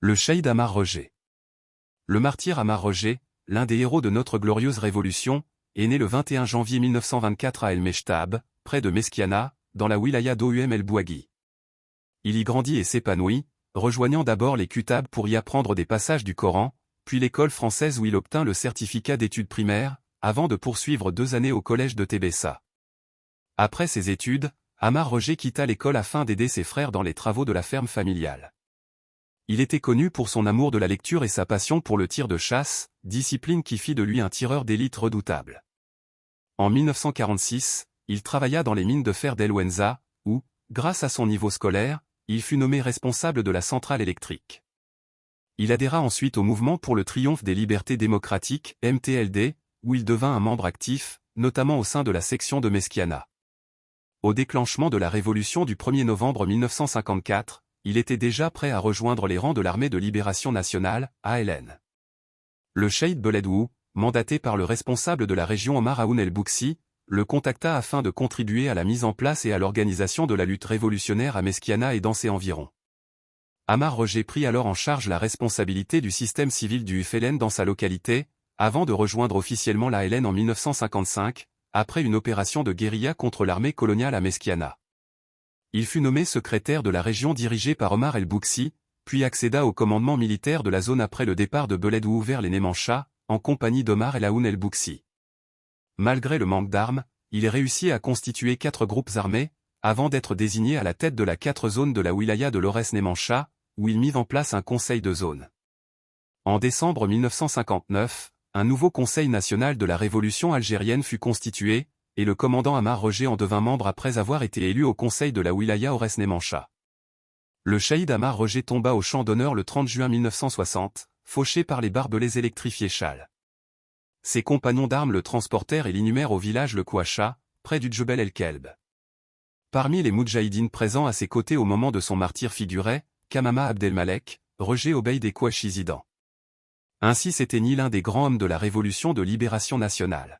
Le Cheikh Ammar Roger. Le martyr Ammar Roger, l'un des héros de notre glorieuse révolution, est né le 21 janvier 1924 à El Mechtab, près de Meskiana, dans la wilaya d'Oum El Bouaghi. Il y grandit et s'épanouit, rejoignant d'abord les Kutab pour y apprendre des passages du Coran, puis l'école française où il obtint le certificat d'études primaires, avant de poursuivre 2 années au collège de Tébessa. Après ses études, Ammar Roger quitta l'école afin d'aider ses frères dans les travaux de la ferme familiale. Il était connu pour son amour de la lecture et sa passion pour le tir de chasse, discipline qui fit de lui un tireur d'élite redoutable. En 1946, il travailla dans les mines de fer d'El Wenza, où, grâce à son niveau scolaire, il fut nommé responsable de la centrale électrique. Il adhéra ensuite au mouvement pour le triomphe des libertés démocratiques, MTLD, où il devint un membre actif, notamment au sein de la section de Meskiana. Au déclenchement de la révolution du 1er novembre 1954, il était déjà prêt à rejoindre les rangs de l'Armée de Libération Nationale, ALN. Le cheikh Beledwou, mandaté par le responsable de la région Omar Aoun el-Bouksi, le contacta afin de contribuer à la mise en place et à l'organisation de la lutte révolutionnaire à Meskiana et dans ses environs. Ammar Roger prit alors en charge la responsabilité du système civil du FLN dans sa localité, avant de rejoindre officiellement l'ALN en 1955, après une opération de guérilla contre l'armée coloniale à Meskiana. Il fut nommé secrétaire de la région dirigée par Omar el-Bouksi, puis accéda au commandement militaire de la zone après le départ de Beledwou vers les Némanchas, en compagnie d'Omar el-Aoun el-Bouksi. Malgré le manque d'armes, il réussit à constituer 4 groupes armés, avant d'être désigné à la tête de la 4 zones de la wilaya de l'Aurès-Némancha, où il mit en place un conseil de zone. En décembre 1959, un nouveau conseil national de la révolution algérienne fut constitué, et le commandant Ammar Roger en devint membre après avoir été élu au conseil de la wilaya Aurès-Némancha. Le cheikh Ammar Roger tomba au champ d'honneur le 30 juin 1960, fauché par les barbelés électrifiés Chal. Ses compagnons d'armes le transportèrent et l'inhumèrent au village Le Kouacha, près du Djebel el-Kelb. Parmi les moudjahidines présents à ses côtés au moment de son martyre figuraient Kamama Abdelmalek, Roger Obeid et Kouachi Zidan. Ainsi s'éteignit l'un des grands hommes de la révolution de libération nationale.